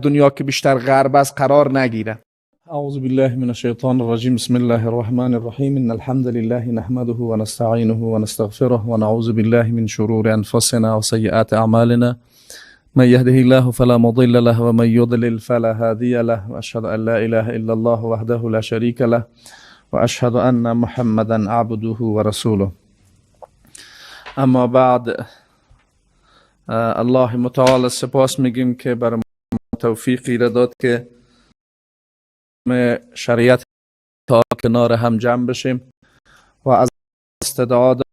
دنیا که بیشتر غرب است قرار نگیره. اعوذ بالله من الشیطان الرجیم. بسم الله الرحمن الرحیم. ان الحمد لله نحمده و نستعینه و نستغفره و نعوذ بالله من شرور انفسنا و سیئات اعمالنا. من يهده الله فلا مضل له ومن يضلل فلا هادي له واشهد ان لا اله الا الله وحده لا شريك له واشهد ان محمدا عبده ورسوله. اما بعد، الله متعال سپاس میگیم که بر ما توفیقی را داد که شریعت تا کنار هم جمع بشیم و از استدعا داد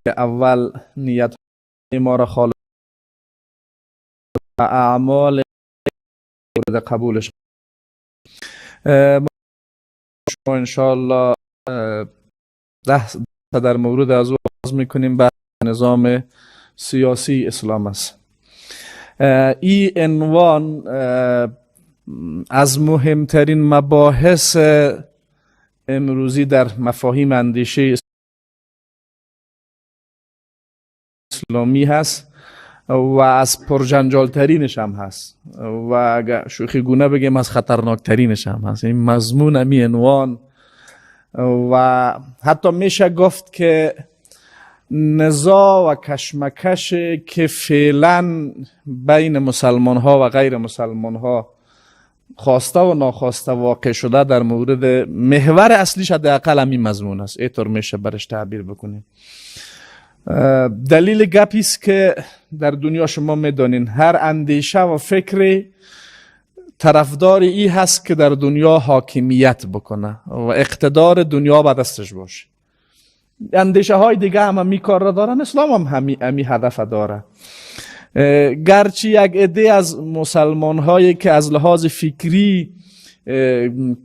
که اول نیت ما را خالص و اعمال مورد قبولش. ما انشاءالله در مورد از او باز میکنیم بر نظام سیاسی اسلام است. این عنوان از مهمترین مباحث امروزی در مفاهیم اندیشه اسلامی هست و از پرجنجال ترینش هم هست و اگر شوخی گونه بگیم از خطرناک ترینش هم هست. این مضمون این عنوان و حتی میشه گفت که نزاع و کشمکش که فعلا بین مسلمان ها و غیر مسلمان ها خواسته و ناخواسته واقع شده در مورد محور اصلیش حداقل همین مضمون است. اینطور میشه برش تعبیر بکنیم. دلیل گپی است که در دنیا شما میدانین هر اندیشه و فکر طرفدار ای هست که در دنیا حاکمیت بکنه و اقتدار دنیا به دستش باشه. اندیشه های دیگه هم همی کار را دارن، اسلام هم همی هدف داره. گرچه یک عده از مسلمان هایی که از لحاظ فکری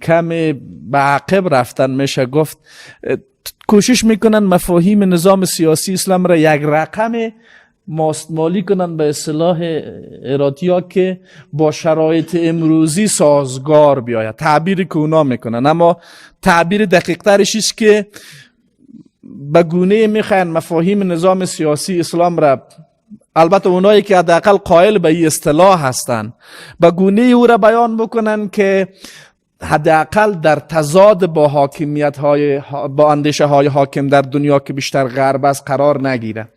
کم به عقب رفتن میشه گفت، کوشش میکنن مفاهیم نظام سیاسی اسلام را یک رقم ماستمالی کنن به اصطلاح اراتیا که با شرایط امروزی سازگار بیاید. تعبیری که اونا میکنن، اما تعبیر دقیق ترش است که به گونه میخواین مفاهیم نظام سیاسی اسلام را، البته اونایی که حداقل قائل به این اصطلاح هستن، به گونه او را بیان بکنن که حداقل در تضاد با حاکمیت های، با اندیشه های حاکم در دنیا که بیشتر غرب است قرار نگیره.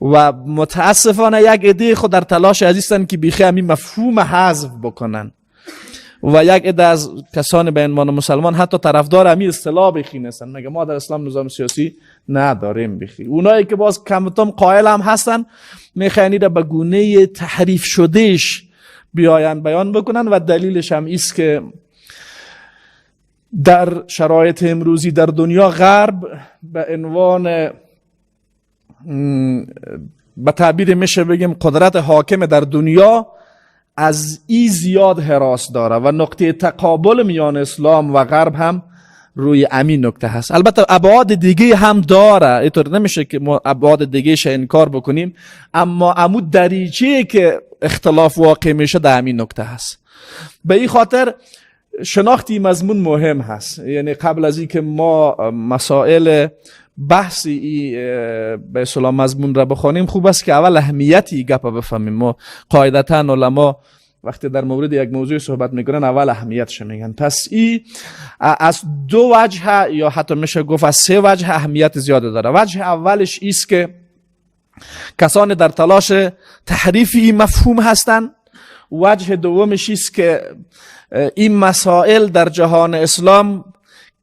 و متاسفانه یک عده خود در تلاش هستند که بیخی همین مفهوم حذف بکنن و یک عده از کسان به عنوان مسلمان حتی طرفدار همین اصطلاح بخی نیستن، مگه ما در اسلام نظام سیاسی نداریم بخی. اونایی که باز کمتم قائل هم هستن میخواین را به گونه تحریف شدهش بیاین بیان بکنن و دلیلش هم ایست که در شرایط امروزی در دنیا غرب به عنوان به تعبیر میشه بگیم قدرت حاکم در دنیا از ای زیاد حراس داره و نقطه تقابل میان اسلام و غرب هم روی امین نکته هست. البته ابعاد دیگه هم داره، اینطور نمیشه که ما ابعاد دیگه ش انکار بکنیم، اما عمود دریچه که اختلاف واقع میشه در امین نکته هست. به این خاطر شناختی مضمون مهم هست. یعنی قبل از این که ما مسائل بحثی به اصطلاح مضمون را بخوانیم، خوب است که اول اهمیتی گپ بفهمیم. ما قاعدتا علما وقتی در مورد یک موضوع صحبت میکنن اول اهمیتش میگن. پس این از دو وجه یا حتی میشه گفت از سه وجه اهمیت زیاده داره. وجه اولش ایست که کسان در تلاش تحریف این مفهوم هستن. وجه دومش ایست که این مسائل در جهان اسلام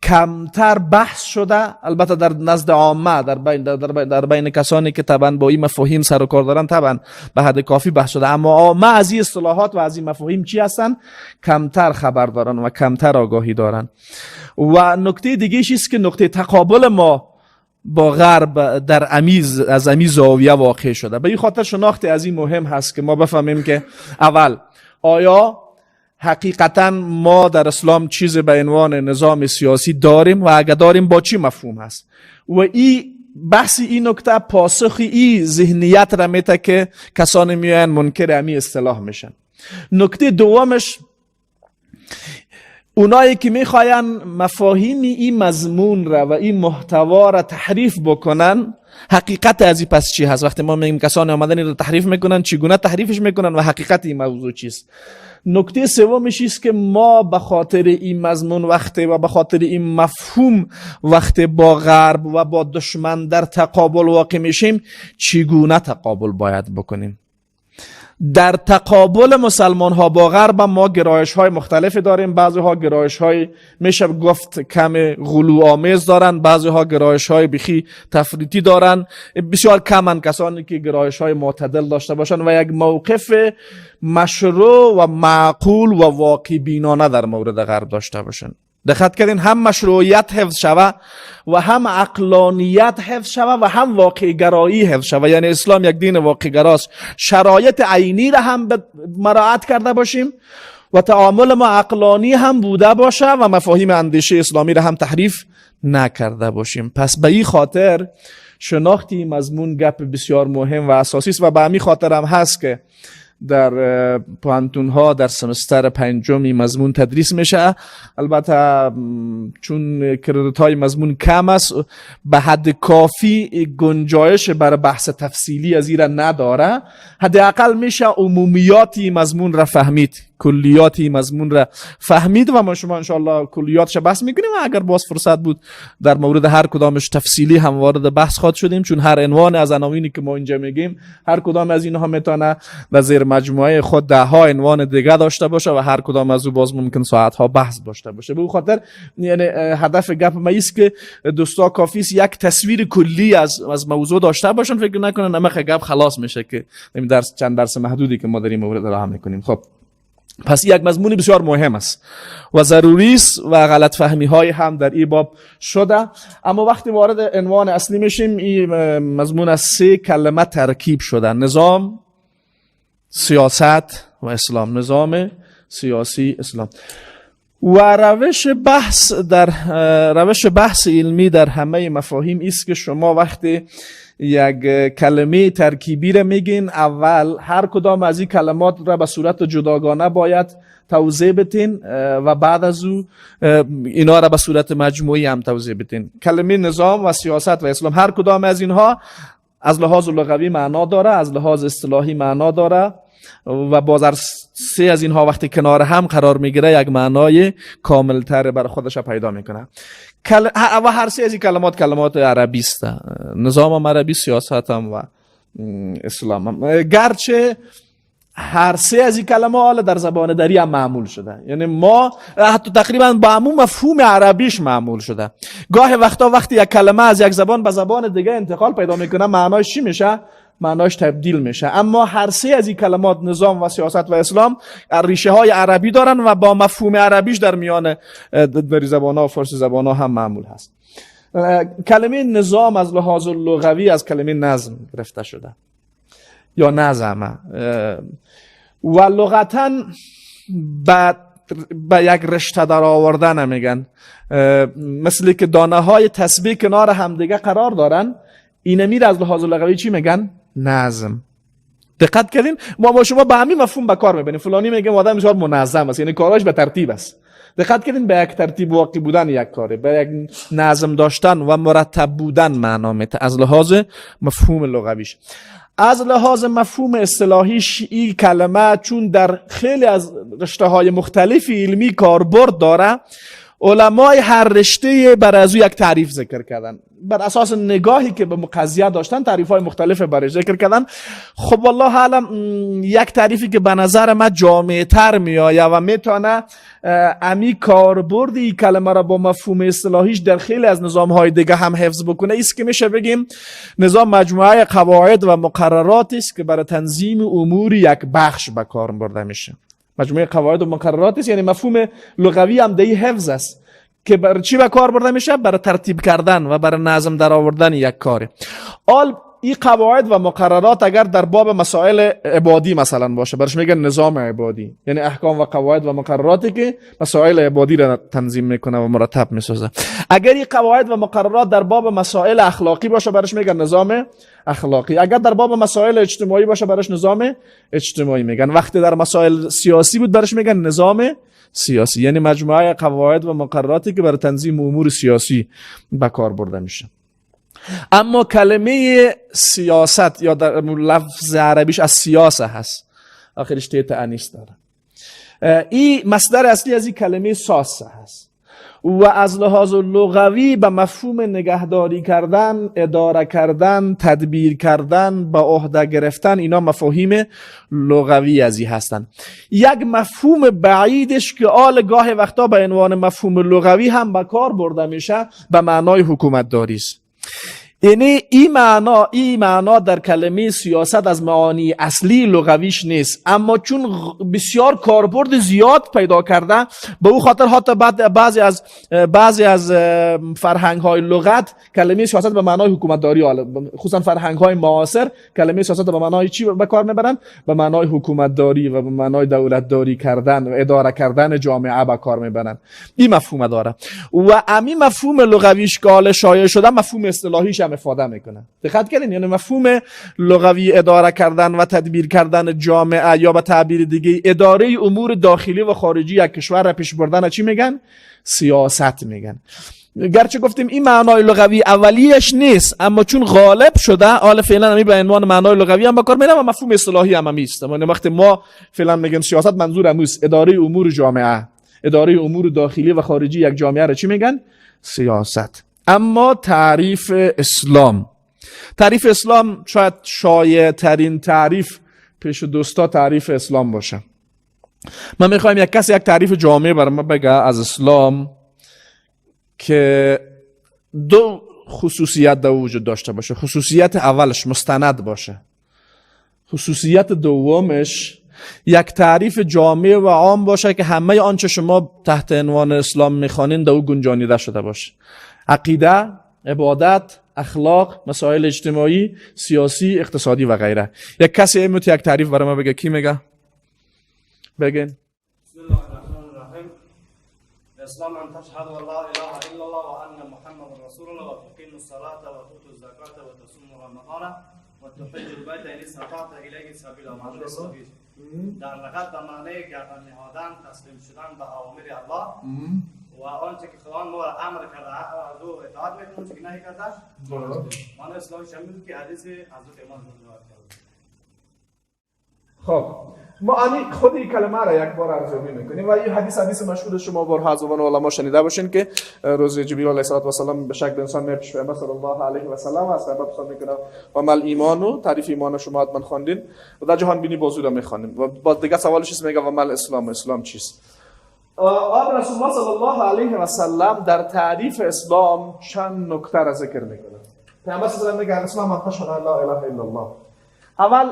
کمتر بحث شده، البته در نزد عامه، در بین کسانی که طبعا با این مفاهیم سر و کار دارن طبعا به حد کافی بحث شده، اما عامه از این اصطلاحات و از این مفاهیم چی هستن کمتر خبر دارن و کمتر آگاهی دارن. و نکته دیگه است که نقطه تقابل ما با غرب در از امی زاویه واقع شده. به این خاطر شناخت از این مهم هست که ما بفهمیم که اول آیا حقیقتا ما در اسلام چیز به عنوان نظام سیاسی داریم و اگر داریم با چی مفهوم هست. و این بحث این نکته پاسخ این ذهنیت را میته که کسانی میان منکر همین اصطلاح میشن. نکته دومش اونایی که میخواین مفاهیم این مضمون را و این محتوا را تحریف بکنن، حقیقت از این پس چی هست؟ وقتی ما میگیم کسان آمدن این رو تحریف میکنن، چگونه تحریفش میکنن و حقیقت این موضوع چیست؟ نکته سومش است که ما به خاطر این مضمون وقتی و به خاطر این مفهوم وقتی با غرب و با دشمن در تقابل واقع میشیم، چگونه تقابل باید بکنیم؟ در تقابل مسلمان ها با غرب ما گرایش های مختلفی داریم. بعضی ها گرایش های میشه گفت کم غلو آمیز دارن، بعضی ها گرایش های بخی تفریطی دارن، بسیار کمن کسانی که گرایش های معتدل داشته باشن و یک موقف مشروع و معقول و واقع بینانه در مورد غرب داشته باشن. دقت کردین هم مشروعیت حفظ شوه و هم عقلانیت حفظ شوه و هم واقع گرایی حفظ شوه. یعنی اسلام یک دین واقع گراست. شرایط عینی را هم مراعات کرده باشیم و تعامل ما عقلانی هم بوده باشه و مفاهیم اندیشه اسلامی را هم تحریف نکرده باشیم. پس به این خاطر شناختی مضمون گپ بسیار مهم و اساسی است و به همین خاطر هم هست که در پوانتون ها در سمستر پنجم این مضمون تدریس میشه. البته چون کردیت های مضمون کم است، به حد کافی گنجایش برای بحث تفصیلی از این نداره. حداقل میشه عمومیاتی مضمون را فهمید، کلیاتی مضمون را فهمید و ما شما انشاءالله کلیاتش بحث میکنیم و اگر باز فرصت بود در مورد هر کدامش تفصیلی هم وارد بحث خواهد شدیم، چون هر عنوان از عناوینی که ما اینجا میگیم هر کدام از اینها میتونه در زیر مجموعه خود 10 ها عنوان دیگه داشته باشه و هر کدام از او باز ممکن ساعت ها بحث داشته باشه. به خاطر یعنی هدف گپ ما است که دوستا کافی است یک تصویر کلی از موضوع داشته باشن، فکر نکنن نمخ گپ خلاص میشه که درس چند درس محدودی که ما در این مورد راه میکنیم. خب پس یک مضمون بسیار مهم است و ضروری است و غلط فهمی های هم در این باب شده. اما وقتی وارد عنوان اصلی میشیم، این مضمون از 3 کلمه ترکیب شده: نظام، سیاست و اسلام. نظام سیاسی، اسلام. و روش بحث علمی در همه مفاهیم است که شما وقتی یک کلمه ترکیبی را میگین، اول هر کدام از این کلمات را به صورت جداگانه باید توضیح بتین و بعد از او اینا را به صورت مجموعی هم توضیح بتین. کلمه نظام و سیاست و اسلام هر کدام از اینها از لحاظ لغوی معنا داره، از لحاظ اصطلاحی معنا داره و باز 3 از اینها وقتی کنار هم قرار میگیره یک معنای کاملتر بر خودش پیدا میکنه. و هر 3 از این کلمات عربی است. نظام هم عربی، سیاست هم و اسلام هم. گرچه هر 3 از این کلمات در زبان دری هم معمول شده، یعنی ما حتی تقریبا با همون مفهوم عربیش معمول شده. گاهی وقتی یک کلمه از یک زبان به زبان دیگه انتقال پیدا میکنه، معناش چی میشه؟ معناش تبدیل میشه. اما هر 3 از این کلمات، نظام و سیاست و اسلام، ریشه های عربی دارن و با مفهوم عربیش در میان در زبان ها و فارسی زبان ها هم معمول هست. کلمه نظام از لحاظ لغوی از کلمه نظم گرفته شده یا نظمه و لغتا به یک رشته در آوردن میگن، مثل که دانه های تسبیح کنار هم دیگه قرار دارن. اینه میره از لحاظ لغوی چی میگن؟ نظم. دقت کردین؟ ما با شما به همین مفهوم به کار میبریم. فلانی میگه آدم بسیار منظم است، یعنی کاراش به ترتیب است. دقت کردین؟ به یک ترتیب واقع بودن یک کاره، به یک نظم داشتن و مرتب بودن معنا میده از لحاظ مفهوم لغویش. از لحاظ مفهوم اصطلاحیش این کلمه چون در خیلی از رشته‌های مختلف علمی کاربرد داره، علمای هر رشته بر از او یک تعریف ذکر کردن، بر اساس نگاهی که به قضیه داشتن تعریف‌های مختلف برش ذکر کردن. خب والله حالا یک تعریفی که به نظر من جامع‌تر میآید و میتونه امی کاربرد این کلمه را با مفهوم اصطلاحیش در خیلی از نظام‌های دیگه هم حفظ بکنه، است که میشه بگیم نظام مجموعه قواعد و مقرراتی است که برای تنظیم امور یک بخش به کار برده میشه. مجموعه قواعد و مقررات است، یعنی مفهوم لغوی هم دی حفظ است که برای چی به کار برده میشه؟ برای ترتیب کردن و برای نظم در آوردن یک کاره. این قواعد و مقررات اگر در باب مسائل عبادی مثلا باشه، برش میگن نظام عبادی، یعنی احکام و قواعد و مقرراتی که مسائل عبادی را تنظیم میکنه و مرتب میسازه. اگر این قواعد و مقررات در باب مسائل اخلاقی باشه، برش میگن نظام اخلاقی. اگر در باب مسائل اجتماعی باشه، برش نظام اجتماعی میگن. وقتی در مسائل سیاسی بود، برش میگن نظام سیاسی، یعنی مجموعه قواعد و مقرراتی که برای تنظیم امور سیاسی به کار برده میشه. اما کلمه سیاست یا در لفظ عربیش از سیاسه هست، آخرش تیت انیس داره. این مصدر اصلی از این کلمه ساسه هست و از لحاظ لغوی به مفهوم نگهداری کردن، اداره کردن، تدبیر کردن، به عهده گرفتن، اینا مفاهیم لغوی ازی هستن. یک مفهوم بعیدش که آل گاه وقتا به عنوان مفهوم لغوی هم به کار برده میشه به معنای حکومت داری است. یعنی این معنا در کلمه سیاست از معانی اصلی لغویش نیست، اما چون بسیار کاربرد زیاد پیدا کرده به او خاطر حتی بعضی از فرهنگ های لغت کلمه سیاست به معنای حکومت داری، خصوصا فرهنگ های معاصر کلمه سیاست به معنای چی به کار میبرن؟ به معنای حکومت داری و به معنای دولت داری کردن و اداره کردن جامعه به کار میبرن. این مفهوم داره و امی مفهوم لغویش که حال شایع شده مفهوم اصطلاحیش افاده میکنه. دقت کردین؟ یعنی مفهوم لغوی اداره کردن و تدبیر کردن جامعه یا به تعبیر دیگه اداره امور داخلی و خارجی یک کشور را پیش بردن چی میگن؟ سیاست میگن. گرچه گفتیم این معنای لغوی اولیش نیست، اما چون غالب شده حالا فعلا همین به عنوان معنای لغوی هم به کار میره و مفهوم اصطلاحی هم است. یعنی وقتی ما فعلا میگیم سیاست منظور هموست اداره امور جامعه، اداره امور داخلی و خارجی یک جامعه را چی میگن؟ سیاست. اما تعریف اسلام شاید شایع ترین تعریف پیش دوستا تعریف اسلام باشه. من میخوایم یک کسی یک تعریف جامع برای ما بگه از اسلام که دو خصوصیت در وجود داشته باشه. خصوصیت اولش مستند باشه، خصوصیت دومش یک تعریف جامع و عام باشه که همه آنچه شما تحت عنوان اسلام میخوانین در او گنجانیده شده باشه: عقیده، عبادت، اخلاق، مسائل اجتماعی، سیاسی، اقتصادی و غیره. یک کسی یک تعریف برای ما بگه. کی میگه؟ بگین. بسم الله الرحمن الرحیم. اسلام ان تشهد ان لا اله الا الله و ان محمد رسول الله و تقیم الصلاة و تؤتی الزکات و تصوم رمضان و تحج البیت ان استطعت الیه سبیلا. معنی اسلامی در لغت به معنی گردن نهادن، تسلیم شدن به اوامر الله و آنچه که خداوند ما را امر کرده از او اطاعت میکنیم، آنچه که نهی کرده معنی اسلامی شامل که حدیث حضرت امام روایت کرده. خب ما خود این کلمه را یک بار ارزیابی میکنیم و این حدیث مشهور شما بارها از زبان علما شنیده باشین که روز جبرئیل علیه السلام به شکل انسان میاد پیش پیامبر صلی الله علیه و سلم و سبب سوال میکنه و مل ایمانو، تعریف ایمان شما حتما خواندین و در جهان بینی بازو را میخوانیم و بعد دیگه سوالش است میگه و مل اسلام، اسلام چیست؟ آب رسول الله صلی الله علیه و سلم در تعریف اسلام چند نکته را ذکر میکنه. پیامبر صلی الله علیه و سلم میگه اسلام ان تشهد ان لا اله الا الله. اول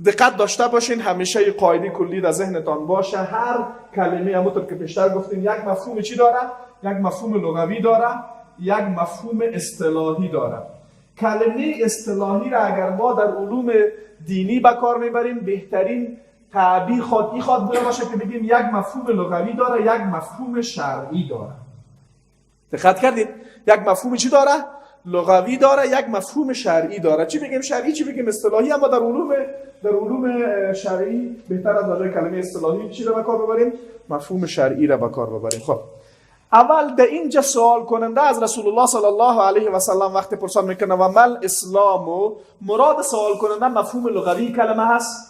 دقت داشته باشین، همیشه یه قاعده کلی در ذهنتان باشه، هر کلمه همونطور که پیشتر گفتیم یک مفهوم چی داره؟ یک مفهوم لغوی داره، یک مفهوم اصطلاحی داره. کلمه اصطلاحی را اگر ما در علوم دینی به کار میبریم بهترین تعبیر خود بوده باشه که بگیم یک مفهوم لغوی داره، یک مفهوم شرعی داره. دقت کردید؟ یک مفهوم چی داره؟ لغوی داره، یک مفهوم شرعی داره. چی بگیم شرعی، چی بگیم اصطلاحی؟ اما در علوم شرعی بهتر از راجع کلمه اصطلاحی چی رو به کار ببریم؟ مفهوم شرعی رو به کار ببریم. خب اول در اینجا سوال کننده از رسول الله صلی الله علیه و سلم وقتی پرسان میکنه و مل اسلامو، مراد سوال کننده مفهوم لغوی کلمه هست؟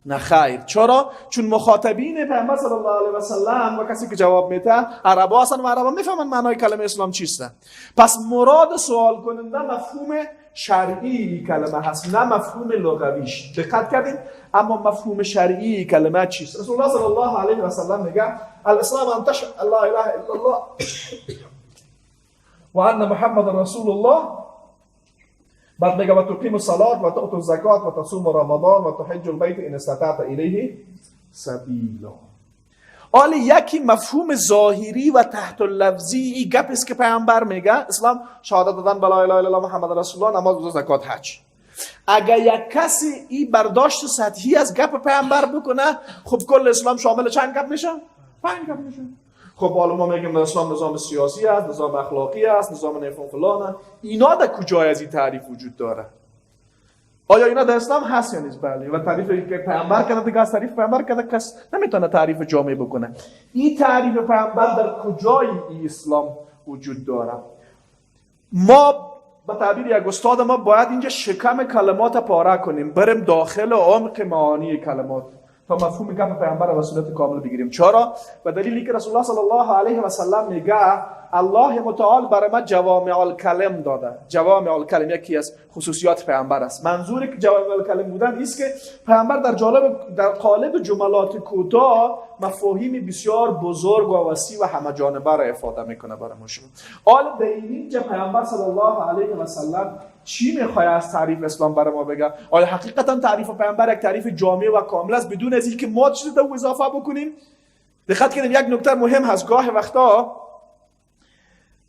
نه خیر. چرا؟ چون مخاطبین پیامبر صلی الله علیه و سلم و کسی که جواب میده عربا هستن و عربا میفهمن معنای کلمه اسلام چیست. پس مراد سوال کننده مفهوم شرعی کلمه هست، نه مفهوم لغویش. دقت کردین؟ اما مفهوم شرعی کلمه چیست؟ رسول الله صلی الله علیه و سلم میگه الاسلام ان تشهد ان لا اله الا الله و ان محمد رسول الله. بعد میگه و تقیم الصلاة و تؤتی الزکات و تصوم رمضان و تحج البیت ان استطعت الیه سبیلا. حالا یکی مفهوم ظاهری و تحت اللفظی این گپ است که پیامبر میگه اسلام شهادت دادن بلا اله الا الله محمد رسول الله، نماز، روزه، زکات، حج. اگر یک کسی این برداشت سطحی از گپ پیامبر بکنه، خب کل اسلام شامل چند گپ میشه؟ 5 گپ میشه. خب حالا ما میگیم اسلام نظام سیاسی است، نظام اخلاقی است، نظام نفون فلان است. اینا در کجای از این تعریف وجود داره؟ آیا اینا در اسلام هست یا نیست؟ بله. و تعریفی که پیامبر کرده دیگه از تعریف پیامبر کرده کس نمیتونه تعریف جامع بکنه. این تعریف پیامبر در کجای این اسلام وجود داره؟ ما به تعبیر یک استاد ما باید اینجا شکم کلمات پاره کنیم، بریم داخل عمق معانی کلمات تا مفهوم گپ پیامبر و صورت کامل بگیریم. چرا؟ به دلیلی که رسول الله صلی الله علیه و سلم میگه الله متعال برای ما جوامع الکلم داده. جوامع الکلم یکی از خصوصیات پیامبر است. منظوری که جوامع الکلم بودن است که پیامبر در قالب جملات کوتاه مفاهیم بسیار بزرگ و وسیع و همه جانبه را افاده میکنه برای ما شما. حالا در اینجا پیامبر صلی الله علیه و سلم چی میخواد از تعریف اسلام برای ما بگه؟ آیا حقیقتا تعریف پیامبر یک تعریف جامع و کامل است بدون از اینکه ما چیزی رو اضافه بکنیم؟ دقت کنید یک نکته مهم هست. گاه وقتا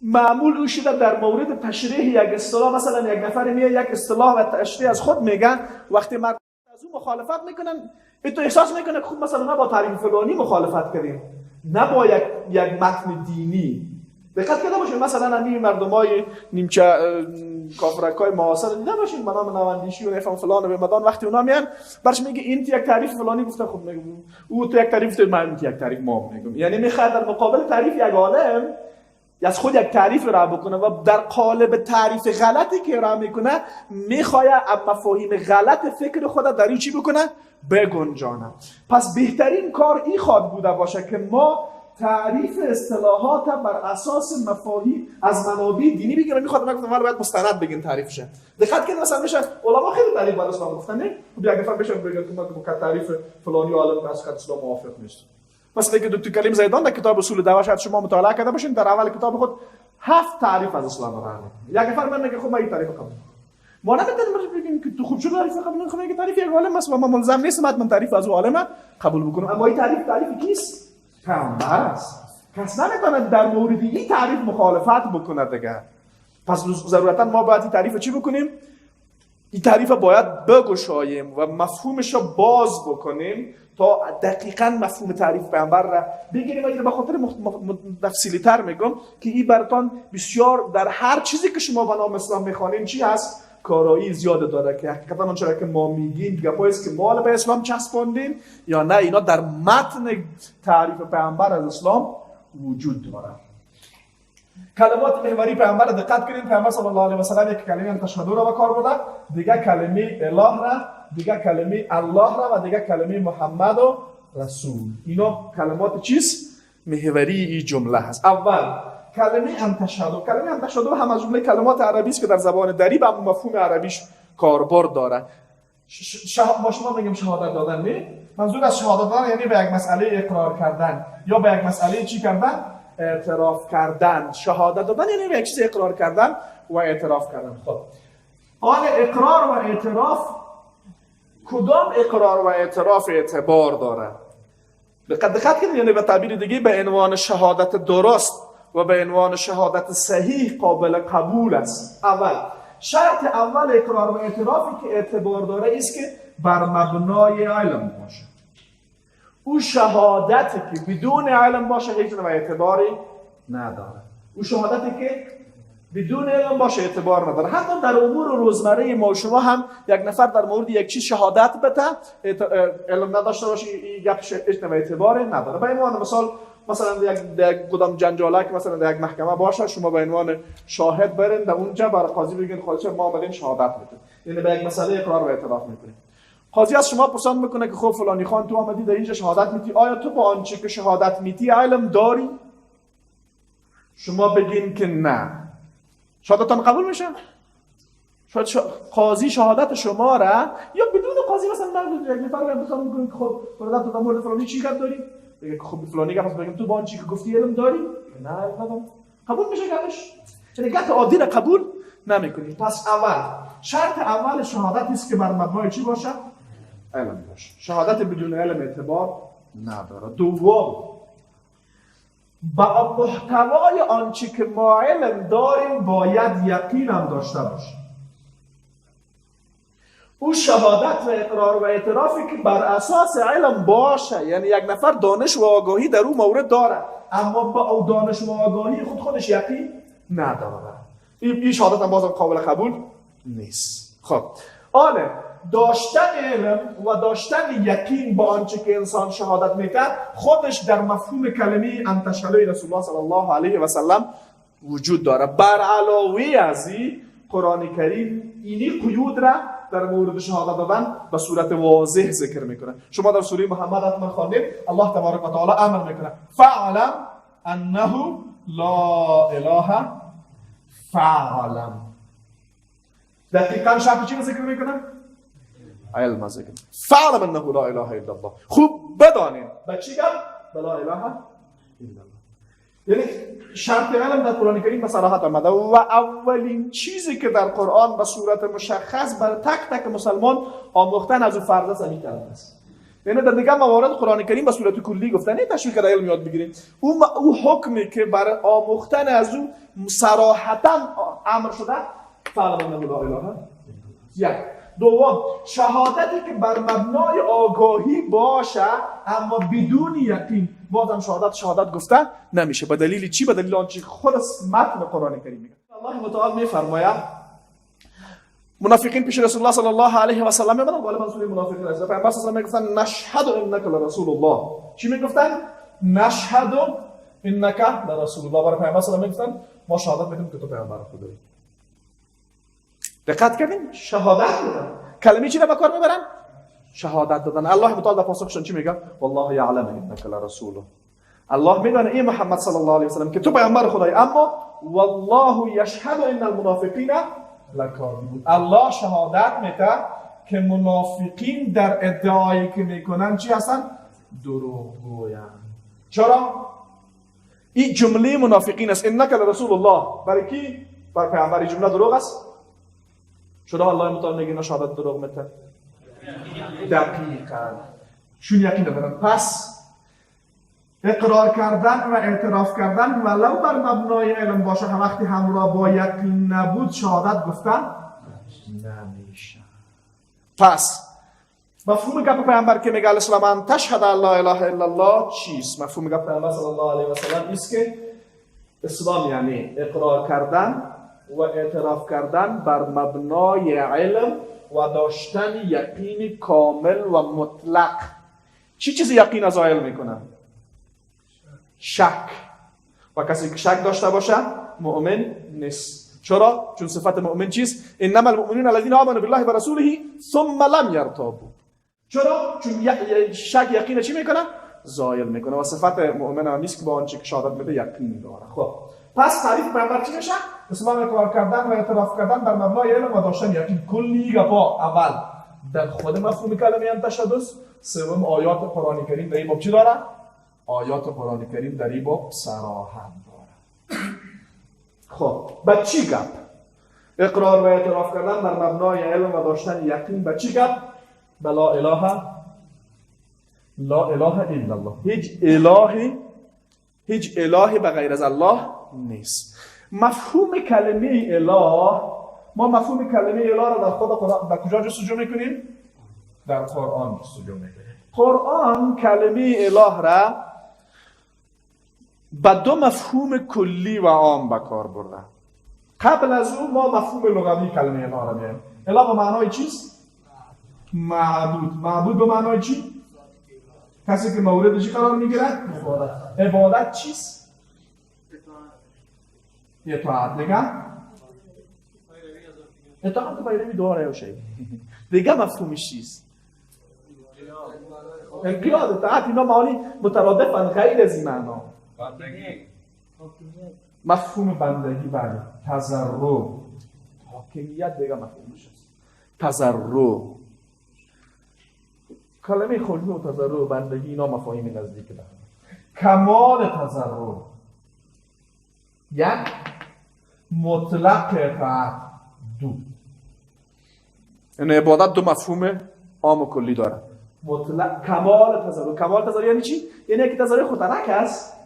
معمول شده در مورد تشریح یک اصطلاح، مثلا یک نفر میاد یک اصطلاح و تشریح از خود میگه، وقتی مردم از اون مخالفت میکنن تو احساس میکنه که خود مثلا ما با تعریف فلانی مخالفت کردیم، نه با یک متن دینی. دقت کرده باشین مثلا همین مردمای نیمچه کافرکای معاصر دیده باشین به نام نواندیشی و نفهم فلان و بمدان، وقتی اونا میان برش میگه این یک تعریف فلانی گفته خود میگم او تو یک تعریف تو من یک تعریف ما میگم. یعنی میخواد در مقابل تعریف یک عالم از خود یک تعریف را بکنه و در قالب تعریف غلطی که را میکنه میخواد مفاهیم غلط فکر خود در این چی بکنه؟ بگنجانه. پس بهترین کار این خواد بوده باشه که ما تعریف اصطلاحات بر اساس مفاهیم از منابع دینی بگیریم. میخواد نگفتم ما باید مستند بگین تعریف شه. دقت کنید مثلا میشه علما خیلی تعریف بر اسلام گفتن، نه خب یک نفر بشه بگه که ما تعریف فلانی عالم از اسلام موافق نیست. مثلا که دکتر کریم زیدان در کتاب اصول دعوا شاید شما مطالعه کرده باشین، در اول کتاب خود 7 تعریف از اسلام را میگه. یک نفر من میگه خب ما این تعریف قبول ما نمیتونیم بگیم که تو خوب چه تعریف قبول نکنیم، میگه تعریف یک عالم است و ما ملزم نیستیم من تعریف از اون عالم قبول بکنم. اما این تعریف کیست؟ پیامبر است. کس نمیتونه در مورد این تعریف مخالفت بکنه دیگه. پس ضرورتا ما باید این تعریف چی بکنیم؟ این تعریف باید بگشاییم و مفهومش رو باز بکنیم تا دقیقاً مفهوم تعریف پیامبر را بگیریم. اگر به خاطر تفصیلی تر میگم که این براتون بسیار در هر چیزی که شما به نام اسلام میخوانین چی هست؟ کارایی زیاد داره که حقیقتا اون چرا که ما میگیم گپاییست که ما به اسلام چسباندیم یا نه، اینا در متن تعریف پیامبر از اسلام وجود داره. کلمات محوری پیامبر دقت کنید. پیامبر صلی الله علیه و سلم یک کلمه تشهد را به کار برده، دیگه کلمه اله را، دیگه کلمه الله را و دیگه کلمه محمد و رسول. اینا کلمات چیست؟ محوری این جمله هست. اول کلمه انتشهد. کلمه انتشهد هم از جمله کلمات عربی است که در زبان دری به مفهوم عربیش کاربرد داره. با شما میگم شهادت دادن، نه؟ منظور از شهادت دادن یعنی به یک مسئله اقرار کردن یا به یک مسئله چی کردن؟ اعتراف کردن. شهادت دادن یعنی به یک چیز اقرار کردن و اعتراف کردن. خب آن اقرار و اعتراف، کدام اقرار و اعتراف اعتبار داره؟ دقت کنید، یعنی به تعبیر دیگه به عنوان شهادت درست و به عنوان شهادت صحیح قابل قبول است. اول شرط اول اقرار و اعترافی که اعتبار داره است که بر مبنای علم باشه. او شهادتی که بدون علم باشه هیچ نوع اعتباری نداره. او شهادتی که بدون علم باشه اعتبار نداره. حتی در امور روزمره ما شما هم یک نفر در مورد یک چیز شهادت بده علم نداشته باشه هیچ نوع اعتباری نداره. به عنوان مثلا یک کدام جنجاله که مثلا در یک محکمه باشه، شما به عنوان شاهد برین در اونجا برای قاضی بگین خواهش ما اومدیم شهادت بدیم، یعنی به یک مسئله اقرار و اعتراف میکنیم. قاضی از شما پرسان میکنه که خب فلانی خان تو آمدی در اینجا شهادت میتی، آیا تو با آنچه که شهادت میتی علم داری؟ شما بگین که نه، شهادتتان قبول میشه؟ شاید قاضی شهادت شما را یا بدون قاضی مثلا من یک نفر رو پرسان میکنه که خب برادر تو در مورد فلانی چی کار داری؟ بگه خب فلانی گفت بگم تو با آن چی که گفتی علم داری؟ نه ندارم. قبول میشه گفتش؟ یعنی گفت عادی را قبول نمیکنی. پس اول شرط اول شهادت است که بر مبنای چی باشه؟ علم باشه. شهادت بدون علم اعتبار نداره. دوم با محتوای آنچه که ما علم داریم باید یقین هم داشته باشیم. او شهادت و اقرار و اعترافی که بر اساس علم باشه، یعنی یک نفر دانش و آگاهی در اون مورد داره اما با او دانش و آگاهی خودش یقین نداره، این شهادت هم بازم قابل قبول نیست. خب آله داشتن علم و داشتن یقین با آنچه که انسان شهادت میکرد خودش در مفهوم کلمه انتشهد رسول الله صلی الله علیه و سلم وجود داره. بر علاوه از این قرآن کریم اینی قیود را در مورد شهادت دادن به صورت واضح ذکر میکنه. شما در سوره محمد حتما خواندید الله تبارک و تعالی امر میکنه فاعلم انه لا اله فاعلم. دقیقاً شرط چی ذکر میکنه؟ علم ذکر. فاعلم انه لا اله الا الله. خوب بدانید به چی گفت؟ لا اله الا الله. یعنی شرط علم در قرآن کریم به صراحت آمده و اولین چیزی که در قرآن به صورت مشخص بر تک تک مسلمان آموختن از او فرض است همین کلمه است. یعنی در دیگه موارد قرآن کریم به صورت کلی گفته نه تشویق در علم یاد بگیریم. او حکمی که برای آموختن از او صراحتا امر شده فعلا انه لا اله. یک دوم شهادتی که بر مبنای آگاهی باشه اما بدون یقین بازم شهادت گفته نمیشه. به دلیل چی؟ به دلیل آنچه خود متن قرآن کریم میگه. الله متعال میفرماید منافقین پیش رسول الله صلی الله علیه و سلم میمدن. غالبا سوره منافقین است. پیامبر صلی الله علیه و سلم میگفتن نشهد انک لرسول الله. چی میگفتن؟ نشهد انک لرسول الله. برای پیامبر صلی الله علیه و سلم میگفتن ما شهادت میدیم که تو پیامبر خدایی. دقت کردین؟ شهادت دادن. کلمه چی را به کار میبرن؟ شهادت دادن. الله متعال در پاسخشون چی میگه؟ والله یعلم انک لرسوله. الله میدونه ای محمد صلی الله علیه و سلم که تو پیامبر خدایی، اما والله یشهد ان المنافقین لکاذبون. الله شهادت میده که منافقین در ادعایی که میکنن چی هستن؟ دروغگویان. چرا؟ این جمله منافقین است. انک لرسول الله. برای کی؟ برای پیامبر. این جمله دروغ است. چرا الله متعال میگه اینا شهادت دروغ میده؟ دقیقاً چون یقین ندارن. پس اقرار کردن و اعتراف کردن ولو بر مبنای علم باشه هم وقتی همراه با یقین نبود شهادت گفتن نمیشه. پس مفهوم گپ پیامبر که میگه الاسلام ان تشهد لا اله الا الله چیست؟ مفهوم گپ پیامبر صلی الله علیه و سلم است که اسلام یعنی اقرار کردن و اعتراف کردن بر مبنای علم و داشتن یقین کامل و مطلق. چی چیزی یقین از علم میکنه؟ شک. و کسی که شک داشته باشه مؤمن نیست. چرا؟ چون صفت مؤمن چیست؟ انما المؤمنون الذين آمنوا بالله و رسوله ثم لم يرتابوا. چرا؟ چون شک یقین چی میکنه؟ زائل میکنه و صفت مؤمن هم نیست که با آنچه که شهادت میده یقین داره. خب پس تعریف پیامبر چی میشه؟ اسلام اقرار کردن و اعتراف کردن بر مبنای علم و داشتن یقین. کلی گپا اول در خود مفهوم کلمه انتشهد. سوم آیات قرآن کریم در این باب چی داره؟ آیات قرآن کریم در این باب صراحت داره. خب به چی گپ؟ اقرار و اعتراف کردن بر مبنای علم و داشتن یقین به چی گپ؟ به لا اله الا الله. هیچ الهی به غیر از الله نیست. مفهوم کلمه اله، ما مفهوم کلمه اله را در خود قرآن در کجا جستجو میکنیم؟ در قرآن جستجو میکنیم. قرآن کلمه اله را با دو مفهوم کلی و عام به کار برده. قبل از اون ما مفهوم لغوی کلمه اله را میاریم. اله به معنای چیست؟ معبود. معبود به معنای چی؟ کسی که مورد چی قرار میگیره؟ عبادت چیست؟ اطاعت. دیگه؟ اطاعت پیروی داره یا شی. دیگه مفهومش چیست؟ انقیاد. اطاعت اینا معانی مترادفن غیر از این معنا. مفهوم بندگی بله. تضرع. حاکمیت دیگه مفهومش است. تضرع. کلمه خلوی و تضرع و بندگی اینا مفاهیم نزدیک دارن. کمال تضرع یک مطلق اطاعت دو. این عبادت دو مفهوم عام و کلی داره. مطلق کمال تضرع. کمال تضرع یعنی چی؟ یعنی یکی تضرع خطرناک است،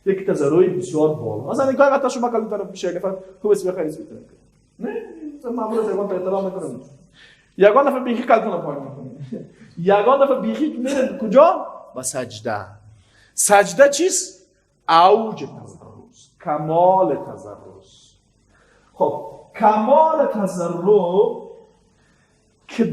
یکی تضرع بسیار بالا. مثلا اینکه وقتا شما کلمه طرف میشه نفر خوب است بخیر میتونه نه معمولا زبان تا احترام میکنه. یگان دفعه بیخی کلتون پایین میکنه. یگان دفعه بیخی میره کجا؟ با سجده. سجده چیست؟ اوج تضرع، کمال تضرع. خب کمال تضرع که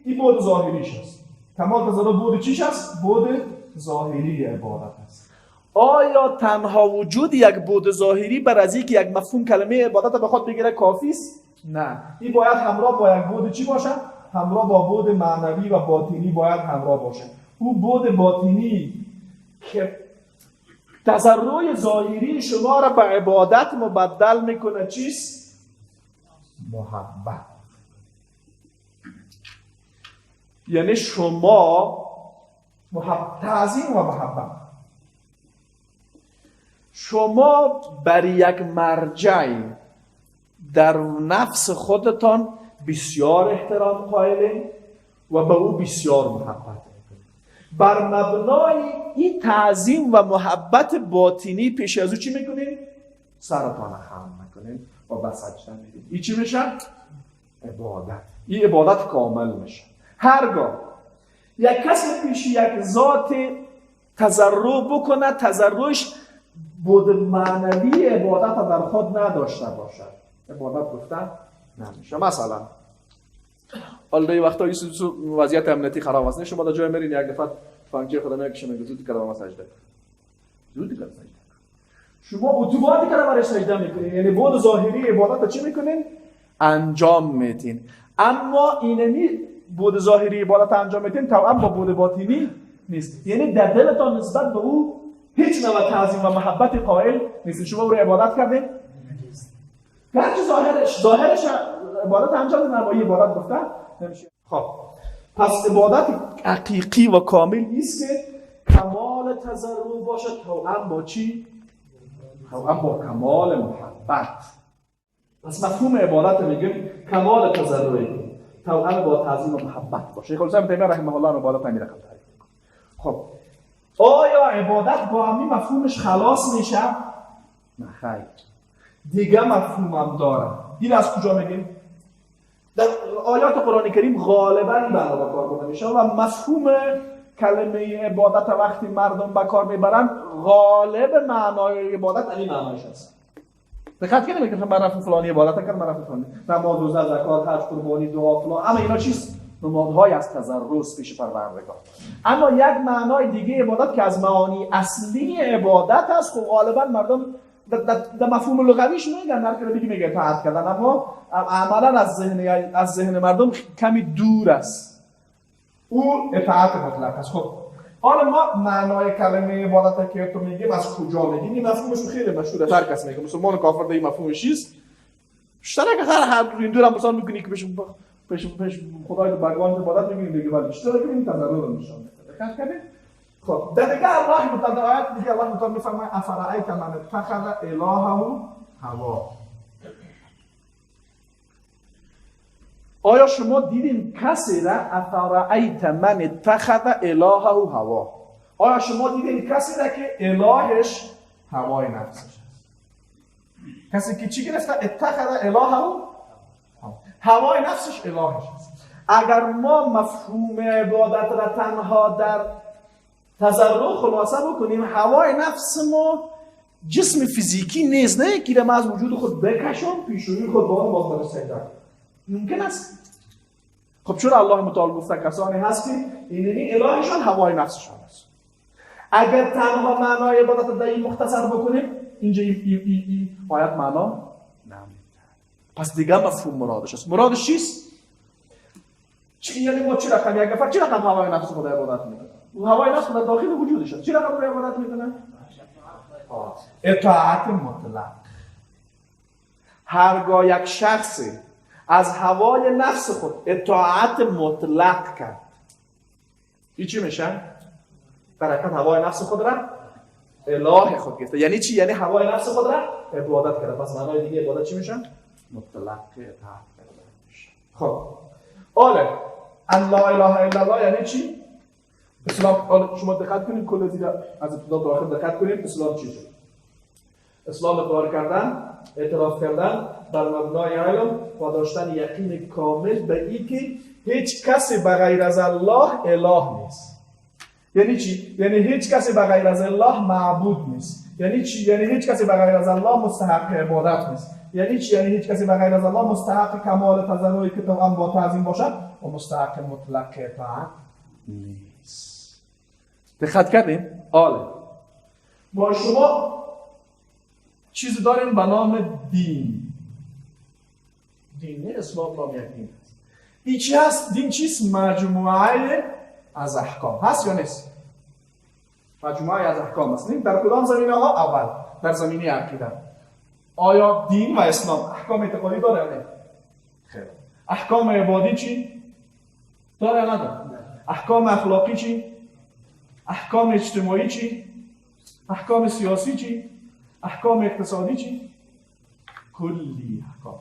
این بود ظاهریش است. کمال تزرع بود چیش است؟ بود ظاهری عبادت است. آیا تنها وجود یک بود ظاهری بر از اینکه یک مفهوم کلمه عبادت بخواد بگیره کافی است؟ نه. این باید همراه با یک بود چی باشه؟ همراه با بود معنوی و باطنی باید همراه باشه. او بود باطنی که تضرع ظاهری شما را به عبادت مبدل میکنه چیست؟ محبت. یعنی شما تعظیم و محبت، شما بر یک مرجع در نفس خودتان بسیار احترام قائلین و به او بسیار محبت میکنید. بر مبنای این تعظیم و محبت باطنی پیش از او چی میکنید؟ سرتان خم میکنید و به سجده میدید. این چی میشه؟ عبادت. این عبادت کامل میشه. هرگاه یک کسی پیش یک ذات تضرع بکنه، تضرعش بود معنوی عبادت در خود نداشته باشد، عبادت گفته نمیشه. مثلا حالا وقتا وضعیت امنیتی خراب است، شما در جای میرین یک دفعه فانکچر خدا میکشه میگه زود کردم سجده، زود کردم سجده، شما اتوماتیک برای سجده میکنین، یعنی بود ظاهری عبادت چی میکنین؟ انجام میدین. اما اینمی بود ظاهری عبادت انجام میدین توأم با بود باطنی نیست، یعنی در دلتان نسبت به او هیچ نوع تعظیم و محبت قائل نیست. شما او رو عبادت کردین؟ گرچه ظاهرش عبادت انجام دادن اما این عبادت گفته نمیشه. خب پس عبادت حقیقی و کامل است که کمال تضرع باشه توأم با چی؟ توأم با کمال محبت. پس مفهوم عبادت میگیم کمال تضرع توأم با تعظیم و محبت باشه. شیخ الاسلام ابن تیمیه رحمه الله عبادت همین رقم تعریف میکنه. خب آیا عبادت با همین مفهومش خلاص میشه؟ نه خیر. دیگه مفهوم هم داره. این از کجا میگیم؟ در آیات قرآن کریم غالباً بنا به کار برده میشه و مفهوم کلمه عبادت وقتی مردم به کار میبرن غالب معنای عبادت این معنایش هست. دقت کنید میگم من رفتم فلانی عبادت کردم، من رفتم فلانی نماز، روزه، زکات، حج، قربانی، دعا فلان، اما اینا چیست؟ نمادهای از تضرع پیش پروردگار. اما یک معنای دیگه عبادت که از معانی اصلی عبادت است خب غالبا مردم در مفهوم لغویش میگن، هر کی دیگه میگه اطاعت کردن، اما عملا از ذهن مردم کمی دور است. او اطاعت مطلق است. خب حالا ما معنای کلمه عبادت که تو میگیم از کجا میگیم؟ این مفهومش خیلی مشهوره، هر کس میگه مسلمان کافر به این مفهومش چیست؟ اشتراک هر این دور هم مثلا میگه که پیش خدای بگوان عبادت میگیم دیگه، ولی اشتراک این تضرع رو نشون میده. دقت کنید. خب در دیگه الله متعال آیات دیگه الله متعال میفرماید افرأیت من اتخذ الهه هوا. آیا شما دیدین کسی را افرأیت من اتخذ الهه هوا؟ آیا شما دیدین کسی را که الهش هوای نفسش است؟ کسی که چی گرفته؟ اتخذ الهه هوای نفسش الهش است. اگر ما مفهوم عبادت را تنها در تضرع خلاصه بکنیم، هوای نفس ما جسم فیزیکی نیست، نه که ما از وجود خود بکشم پیشونی خود با اون باز سجده ممکن است. خب چرا الله متعال گفته کسانی هست که اینی الهشان هوای نفسشان است؟ اگر تنها معنای عبادت در این مختصر بکنیم اینجا این آیت معنا نمیده. پس دیگه مفهوم مرادش است. مرادش چیست؟ یعنی ما چی رقم یک نفر چی رقم هوای نفس خود عبادت میکنه؟ هوای نفس در داخل وجودش است. چی رقم رو عبادت میکنه؟ اطاعت مطلق. هرگاه یک شخصی از هوای نفس خود اطاعت مطلق کرد، این چی میشه؟ برکت هوای نفس خود را اله خود گرفته. یعنی چی؟ یعنی هوای نفس خود را عبادت کرده. پس معنای دیگه عبادت چی میشه؟ مطلق اطاعت کرده میشه. خب آله ان لا اله الا الله یعنی چی؟ اسلام. شما دقت کنید کل دیگه از ابتدا تا آخر دقت کنید اسلام چی شد؟ اسلام اقرار کردن، اعتراف کردن بر مبنای علم و داشتن یقین کامل به اینکه هیچ کسی بغیر از الله اله نیست. یعنی چی؟ یعنی هیچ کسی بغیر از الله معبود نیست. یعنی چی؟ یعنی هیچ کسی بغیر از الله مستحق عبادت نیست. یعنی چی؟ یعنی هیچ کسی بغیر از الله مستحق کمال تضرعی که هم با تعظیم باشد و مستحق مطلق اطاعت نیست. دقت کردین؟ آله ما شما چیزی داریم به نام دین. دین اسلام نام یک دین هست. این چی هست؟ دین چیست؟ مجموعه از احکام هست یا نیست؟ مجموعه از احکام هست. در کدام زمینه ها؟ اول در زمینه عقیده. آیا دین و اسلام احکام اعتقادی داره یا نه؟ خیر. احکام عبادی چی؟ داره یا نداره؟ احکام اخلاقی چی؟ احکام اجتماعی چی؟ احکام سیاسی چی؟ احکام اقتصادی چی؟ کلی احکام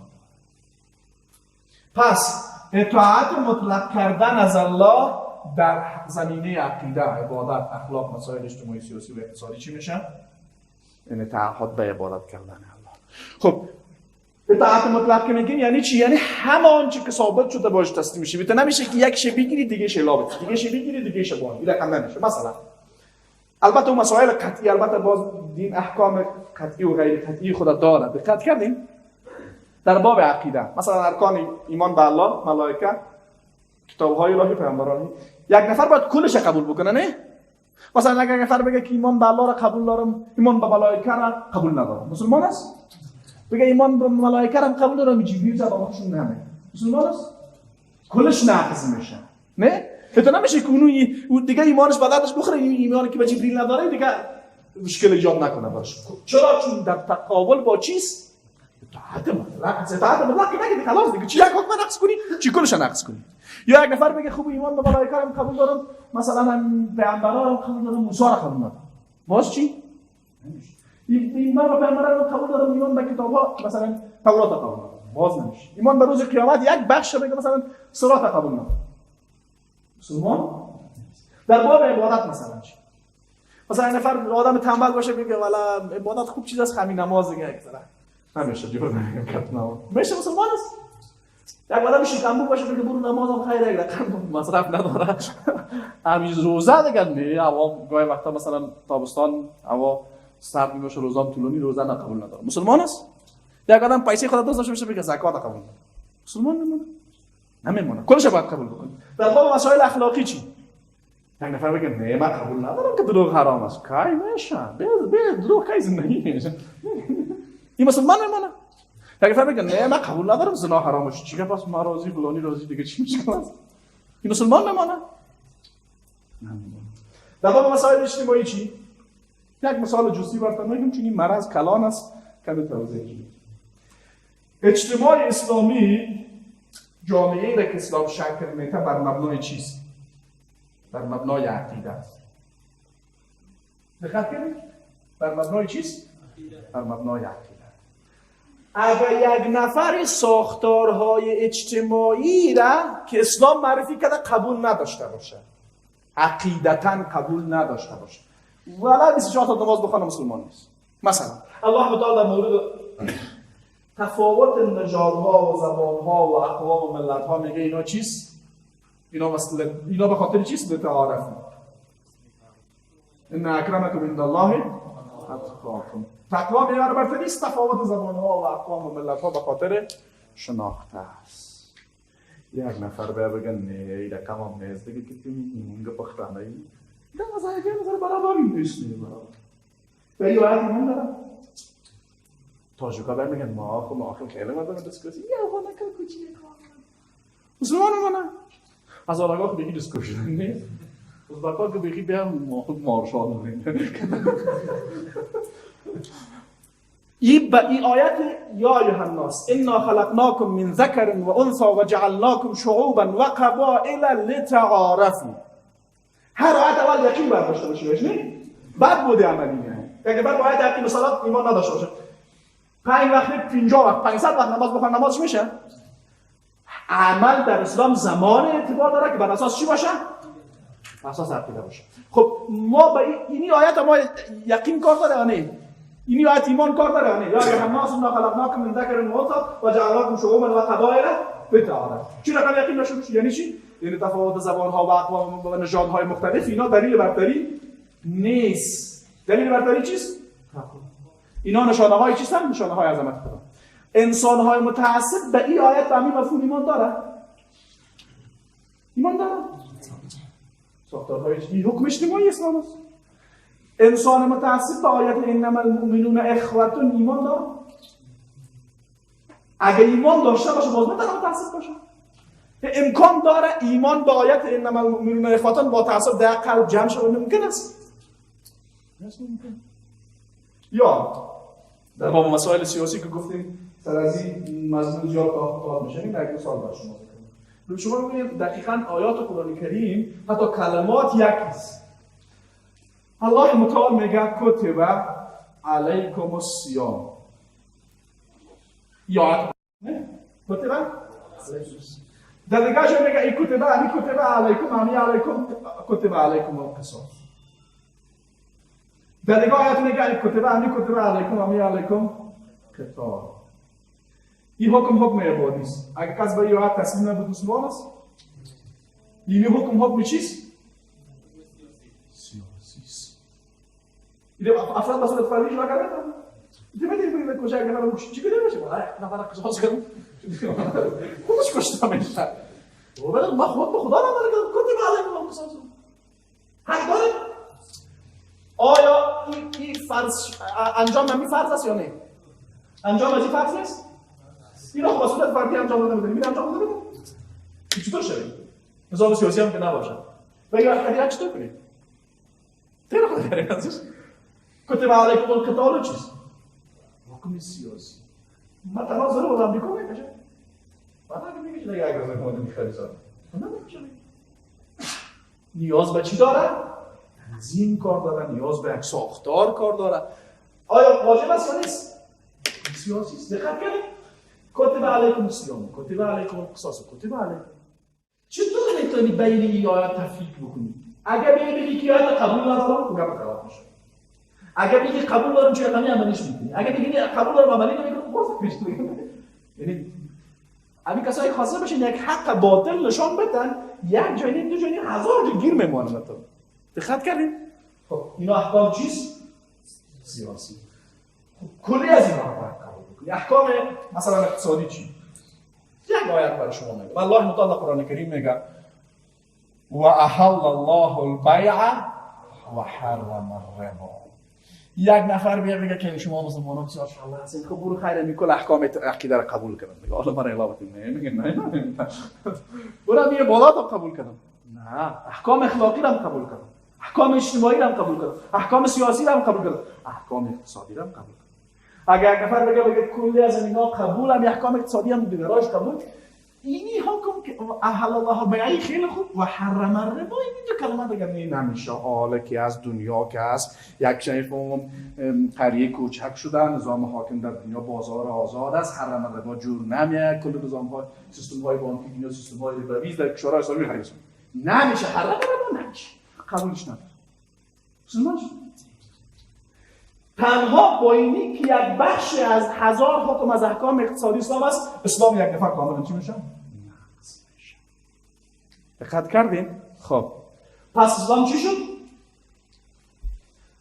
داره. پس اطاعت مطلق کردن از الله در زمینه عقیده، عبادت، اخلاق، مسائل اجتماعی، سیاسی و اقتصادی چی میشه؟ یعنی تعهد به عبادت کردن الله. خب اطاعت مطلق که میگیم یعنی چی؟ یعنی همان چی که ثابت شده باش تسلیم میشی. بیت نمیشه که یک شی بگیری دیگه شی لابد، دیگه شی بگیری دیگه شی بان. این رقم نمیشه. مثلا البته اون مسائل قطعی، البته باز دین احکام قطعی و غیر قطعی خود داره. دقت کردیم؟ در باب عقیده مثلا ارکان ایمان به الله، ملائکه، کتاب‌های الهی، پیامبران، یک نفر باید کلش قبول بکنه نه؟ مثلا اگر نفر بگه که ایمان به الله را قبول دارم، ایمان به ملائکه را قبول ندارم، مسلمان است؟ بگه ایمان به ملائکه را قبول دارم، جبرئیل زبانشون نمیه، مسلمان است؟ کلش ناقص میشه. نه؟ تو نمیشه که اون دیگه ایمانش بلدش بخوره، ایمانی که به جبرئیل نداره دیگه مشکل ایجاد نکنه براش. چرا؟ چون در تقابل با چیست؟ اطاعت مطلق که نگید خلاص دیگه چی یک حکم نقص کنی چی کلش نقص کنی. یا یک نفر بگه خوب ایمان به ملائکه رو قبول دارم، مثلا پیامبران رو قبول دارم، موسی رو قبول ندارم، باز چی؟ ایمان به پیامبران رو قبول دارم، ایمان به کتاب‌ها مثلا تورات رو قبول ندارم، باز نمیشه. ایمان به روز قیامت یک بخش بگه مثلا صراط رو قبول ندارم، مسلمان. در باب عبادت مثلا چی؟ مثلا این نفر آدم تنبل باشه بگه والا عبادت خوب چیز است، همین نماز دیگه اکثرا نمیشه جور نمیگم کتنا میشه، مسلمان است. یک آدم شیطان باشه بگه برو نمازم خیره، یک رقم مصرف نداره، همین روزه دیگه نه. اوا گاهی وقتا مثلا تابستان اوا سرد میشه، روزام طولانی، روزه قبول نداره، مسلمان است. یک آدم پیسه خود داشته باشه بگه زکات قبول نداره، مسلمان نمیمونه، کلش باید قبول بکنه. در باب مسائل اخلاقی چی؟ یک نفر بگه نه من قبول ندارم که دروغ حرام است، کای میشه به دروغ کی زندگی میشه، این مسلمان میمونه. یک نفر بگه نه من قبول ندارم زنا حرام است، چیکار پس ما راضی فلانی راضی دیگه چی میشه؟ این مسلمان میمونه. در باب مسائل اجتماعی چی؟ یک مثال جزئی براتون میگم چون این مرض کلان است کمی توضیح میدم. اجتماع اسلامی جامعه‌ای را که اسلام شکل میده بر مبنای چیست؟ بر مبنای عقیده است. دقت کنید؟ بر مبنای چیست؟ بر مبنای عقیده. اگر یک نفر ساختارهای اجتماعی را که اسلام معرفی کرده قبول نداشته باشه، عقیدتاً قبول نداشته باشه، ولی 24 تا نماز بخونه، مسلمان نیست. مثلا الله تعالی در مورد تفاوت نژادها و زبانها و اقوام و ملت‌ها میگه اینا چیست؟ اینا به خاطر چیست؟ لتعارفوا. ان اکرمکم عند الله اتقاکم. تقوا معیار برتری است. تفاوت زبانها و اقوام و ملت‌ها به خاطر شناخته است. یک نفر بگه نه این رقم هم نیست دیگه که اینگه پختانه ای ده مثلا که نظر برابر نیست به این وقت ایمان دارم تاجوکا باید میگن ما آخر خیلی مدام دسکوشی یه خونه که کچی میکنم مسلمان منه از آرگاه بگی دسکوشی نیست از بقا که بگی بیام مارشال این آیت یا ایها الناس انا خلقناکم من ذکر و انثى و جعلناکم شعوبا و قبائل لتعارفوا. هر آیت اول یقین باید داشته باشه نه؟ بعد بوده عملی نه. اگه بعد باید یقین صلات ایمان نداشته باشه 5 وقت 50 وقت 500 وقت نماز بخونه نمازش میشه؟ عمل در اسلام زمان اعتبار داره که بر اساس چی باشه؟ بر اساس عقیده باشه. خب ما با این آیت ما یقین کار داره یا نه؟ این آیت ایمان کار داره یا نه؟ یا ایها الناس انا خلقناکم من ذکر و انثى و جعلناکم شعوبا و قبائل لتعارفوا. چرا کار یقین نشد؟ یعنی چی؟ یعنی تفاوت زبان‌ها و اقوام و نژادهای مختلف اینا دلیل برتری نیست. دلیل برتری چیست؟ اینا نشانه های چیستن؟ نشانه های عظمت خدا. انسان های متعصب به این آیت به همین مفهوم ایمان داره؟ ایمان داره؟ ساختارهای این حکم اجتماعی اسلام است. انسان متعصب به آیت انما المؤمنون اخوة ایمان داره؟ اگه ایمان داشته باشه باز نمیتونه متعصب باشه. امکان داره ایمان به آیت انما المؤمنون اخوة با تعصب در قلب جمع شود؟ ممکن است. یا در باب مسائل سیاسی که گفتیم سر از این مضمون زیاد تاخت میشیم در یک سال برای شما بکنم. شما ببینید دقیقاً آیات قرآن کریم حتی کلمات یکیست. الله متعال میگه کتب علیکم الصیام. یا نه کتب در دیگه جا میگه این کتب علیکم همین علیکم کتب علیکم القصاص. در دیگه آیات میگه کتب علیکم همین علیکم قتال. این حکم عبادی است. اگه کس به این آیات تسلیم نبود مسلمان است. این حکم چیست؟ سیاسی است. افراد به صورت فردی شما کردن؟ دیگه کجا اگه من چی کنیم باشه؟ نفر قصاص کنم. خودش کشته میشه. ولی ما خود به خدا نمیگم کتب علیکم قصاص. حق داره؟ آیا این فرض انجام همین فرض است یا نه؟ انجام از این فرض نیست؟ این رو به صورت فردی انجام داده می‌دونیم. این انجام داده می‌دونیم. چطور شده؟ نظام سیاسی هم که نباشه. و اگه خیلی چطور کنید؟ تیر خود داره ازش. کتب علیکم القتال چیست؟ حکم سیاسی. مثلا ضرور آمریکا میشه. بعد میگه که دیگه اگه زمان می‌خواد سال. نمیشه. نیاز به چی داره؟ تنظیم کار داره، نیاز به یک ساختار کار داره. آیا واجب است یا نیست؟ سیاسی است. دقت کنید. کتب علیکم الصیام، کتب علیکم القصاص، کتب علیکم. چطور میتونی بین این آیات تفریق بکنی؟ اگه بگی که آیات قبول ندارم، تو گپ خراب میشه. اگه بگی قبول دارم چه رقمی عملیش میکنی؟ اگه بگی قبول دارم عملی نمیکنم، باز میشه. یعنی همین کسایی خاصه بشین یک حق باطل نشان بدن، یک جایی دو جایی هزار جا گیر میمونن تو. دقت کردین؟ خب اینا احکام چیست؟ سیاسی. کلی از اینا احکام مثلا اقتصادی چی؟ یک آیت برای شما میگم. الله متعال قرآن کریم میگه و احل الله البیع و حرم الربا. یک نفر بگه که شما مسلمانان بسیار الله هستین، خب برو خیر میکل احکام عقیده را قبول کردن. میگه حالا من علاوه میگه نه برو میگه بالا تا قبول کردم. نه احکام اخلاقی را قبول کردم، احکام اجتماعی را قبول کردم، احکام سیاسی را قبول کردم، احکام اقتصادی را قبول کردم. اگر یک نفر بگه کلی از اینا قبول هم احکام اقتصادی هم دیگراش قبول، اینی حکم که احل الله بیعی خیلی خوب و حرم الربا، این دو کلمه دیگه نمیشه. حالا که از دنیا که از یک شیفم قریه کوچک شده، نظام حاکم در دنیا بازار آزاد است، حرم الربا جور نمیاد. کل نظام های سیستم های بانکی دنیا سیستم های ربوی در کشورهای اسلامی حریص نمیشه. حرم الربا نمیشه، قبولش نداره. مسلمان تنها با اینی که یک بخش از هزار حکم از احکام اقتصادی اسلام است، اسلام یک نفر کاملا چی میشه؟ نقض میشه. دقت کردین؟ خب پس اسلام چی شد؟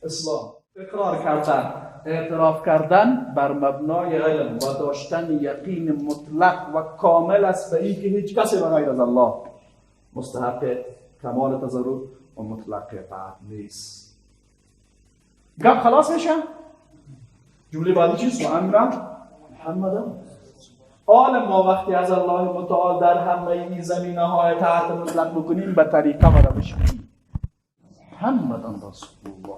اسلام اقرار کردن، اعتراف کردن بر مبنای علم و داشتن یقین مطلق و کامل است به اینکه هیچ کسی بغیر از الله مستحق کمال تضرع و مطلق اطاعت نیست. گپ خلاص میشه؟ جمله بعدی چیست؟ و امرم محمد. حال ما وقتی از الله متعال در همه این زمینه های اطاعت مطلق بکنیم به طریقه و روش محمد رسول الله.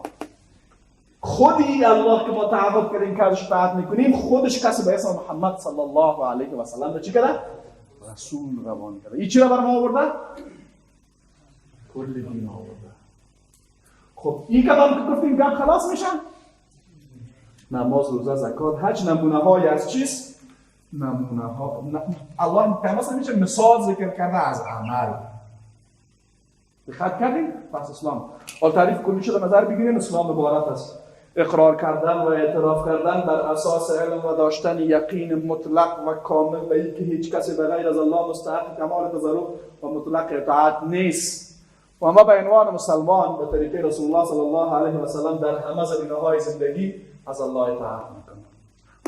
خودی الله که ما تعبد کردیم که ازش اطاعت میکنیم، خودش کسی به اسم محمد صلی الله علیه و سلم چی کرده؟ رسول روان کرده. این چی را بر ما آورده؟ کل دین آورده. خب این کلام که گفتیم گپ خلاص میشن؟ نماز، روزه، زکات، حج نمونه های از چیست؟ نمونه ها الله پیامبر میشه مثال ذکر کرده از عمل. دقت کردیم؟ پس اسلام حال تعریف کلی شده نظر بگیریم. اسلام عبارت است اقرار کردن و اعتراف کردن بر اساس علم و داشتن یقین مطلق و کامل به اینکه هیچ کسی بغیر از الله مستحق کمال تضرع و مطلق اطاعت نیست. و ما به عنوان مسلمان به طریق رسول الله صلی الله علیه و سلم در همه زمینه‌های زندگی از الله اطاعت میکنه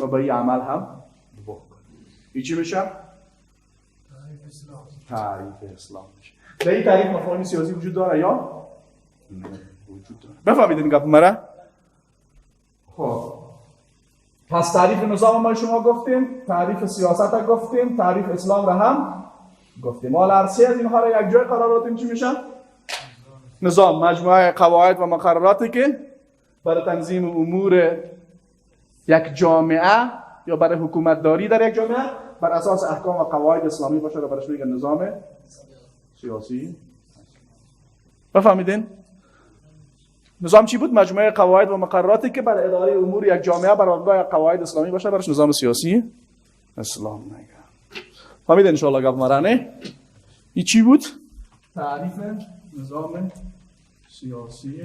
و به این عمل هم بکنه. این چی میشه؟ تعریف اسلام میشه. در این تعریف مفاهیم سیاسی وجود داره یا؟ نه وجود داره. بفهمیدین گپ مرا؟ خب پس تعریف نظام ما شما گفتیم، تعریف سیاست را گفتیم، تعریف اسلام را هم گفتیم. حالا هر سه از اینها را یک جای قرار دادیم چی میشن؟ نظام، مجموعه قواعد و مقرراتی که برای تنظیم امور یک جامعه یا برای حکومت داری در یک جامعه بر اساس احکام و قواعد اسلامی باشه و برش میگن نظام سیاسی. بفهمیدین؟ نظام چی بود؟ مجموعه قواعد و مقرراتی که برای اداره امور یک جامعه بر اساس قواعد اسلامی باشه برش نظام سیاسی اسلام میگن. فهمیدین ان شاء الله گپ مرانه؟ این چی بود؟ تعریف نظام سیاسی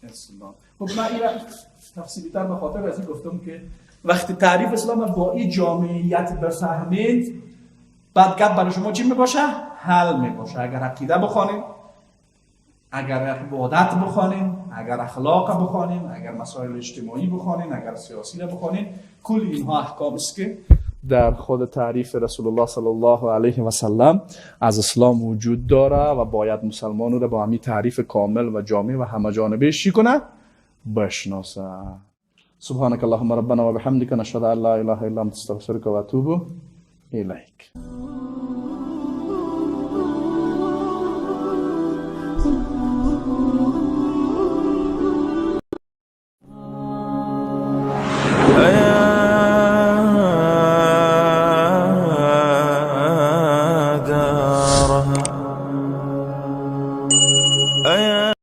اسلام. خب من این تفصیلی تر به خاطر از این گفتم که وقتی تعریف اسلام با این جامعیت بفهمید بعد گپ برای شما چی میباشه؟ حل میباشه. اگر عقیده بخوانیم، اگر عبادت بخوانیم، اگر اخلاق بخوانیم، اگر مسائل اجتماعی بخوانیم، اگر سیاسی بخوانیم، کل اینها احکام است که در خود تعریف رسول الله صلی الله علیه و سلم از اسلام وجود داره و باید مسلمانو رو با همین تعریف کامل و جامع و همه جانبه چی کنه؟ بشناسه. سبحانك اللهم ربنا وبحمدك نشهد ان لا اله الا انت استغفرك واتوب اليك.